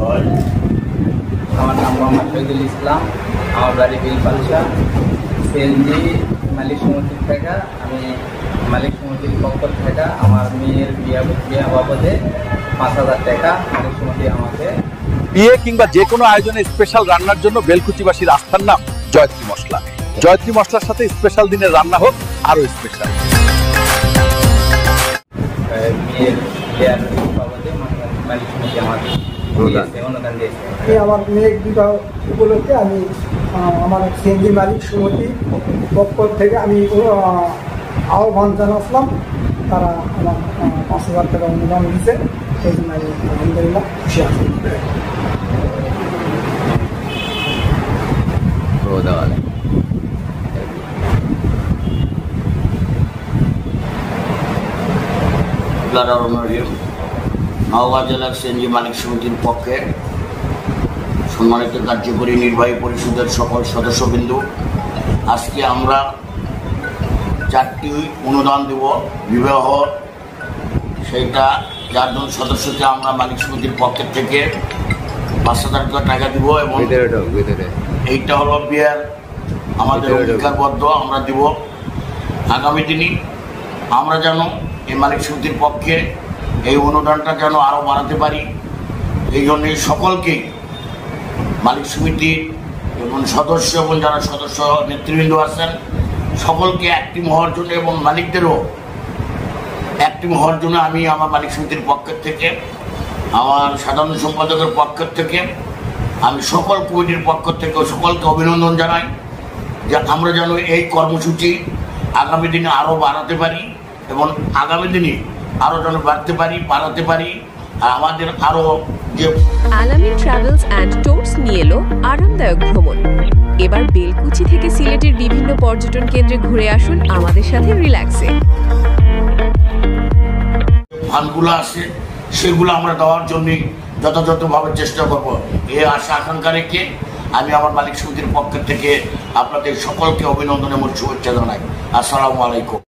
আমার নাম মোহাম্মদ শহীদুল ইসলাম, আমার বাড়ি বিলপালসা। সিএনজি মালিক সমিতির থেকে আমি মালিক সমিতির পক্ষ থেকে আমার মেয়ের বিয়ে বাবদে 5,000 টাকা মালিক সমিতি আমাকে। বিয়ে কিংবা যে কোনো আয়োজনে স্পেশাল রান্নার জন্য বেলকুচিবাসীর আস্থার নাম জয়ত্রী মশলা। জয়ত্রী মশলার সাথে স্পেশাল দিনের রান্না হোক আরো স্পেশাল। মেয়ের বিয়ের বাবদে মালিক সমিতি আমাকে অনুদান দিয়েছে। আমার মেয়ের বিবাহ উপলক্ষে আমি আমার সিএনজি মালিক সমিতির পক্ষ থেকে আমি আহ্বান জানাচ্ছিলাম। তারা আমার 5,000 টাকা অনুদান দিয়েছে, সেই জন্য আমি আলহামদুলিল্লাহ খুশি আছি। নওগাঁ জেলার সিএনজি মালিক সমিতির পক্ষে সম্মানিত কার্যকরী নির্বাহী পরিষদের সকল সদস্যবৃন্দ, আজকে আমরা 4টি অনুদান দেব বিবাহ। সেইটা 4 জন সদস্যকে আমরা মালিক সমিতির পক্ষের থেকে 5,000 টাকা দিব এবং এইটা হলো বিয়ের আমাদের অঙ্গীকারবদ্ধ আমরা দিব। আগামী দিনে আমরা যেন এই মালিক সমিতির পক্ষে এই অনুদানটা যেন আরও বাড়াতে পারি, এই জন্যই সকলকেই মালিক সমিতির এবং সদস্য এবং যারা সদস্য নেতৃবৃন্দ আছেন সকলকে অ্যাক্টিভ হওয়ার জন্য এবং মালিকদেরও অ্যাক্টিভ হওয়ার জন্য আমি আমার মালিক সমিতির পক্ষের থেকে, আমার সাধারণ সম্পাদকের পক্ষের থেকে, আমি সকল কমিটির পক্ষ থেকে সকলকে অভিনন্দন জানাই যে আমরা যেন এই কর্মসূচি আগামী দিনে আরও বাড়াতে পারি এবং আগামী দিনে আরও যেন বাড়াতে পারি। আর আমাদের আরও যে আলামিন ট্রাভেলস অ্যান্ড ট্যুরস নিয়ে এলো আরামদায়ক ভ্রমণ। এবার বেলকুচি থেকে সিলেটের বিভিন্ন পর্যটন কেন্দ্রে ঘুরে আসুন আমাদের সাথে রিল্যাক্সে। ফান্ডগুলো আছে সেগুলো আমরা দেওয়ার জন্যই যথাযথভাবে চেষ্টা করবো। এই আশা আকাঙ্ক্ষা রেখে আমি আমার মালিক সমিতির পক্ষ থেকে আপনাদের সকলকে অভিনন্দন এবং শুভেচ্ছা জানাই। আসসালামু আলাইকুম।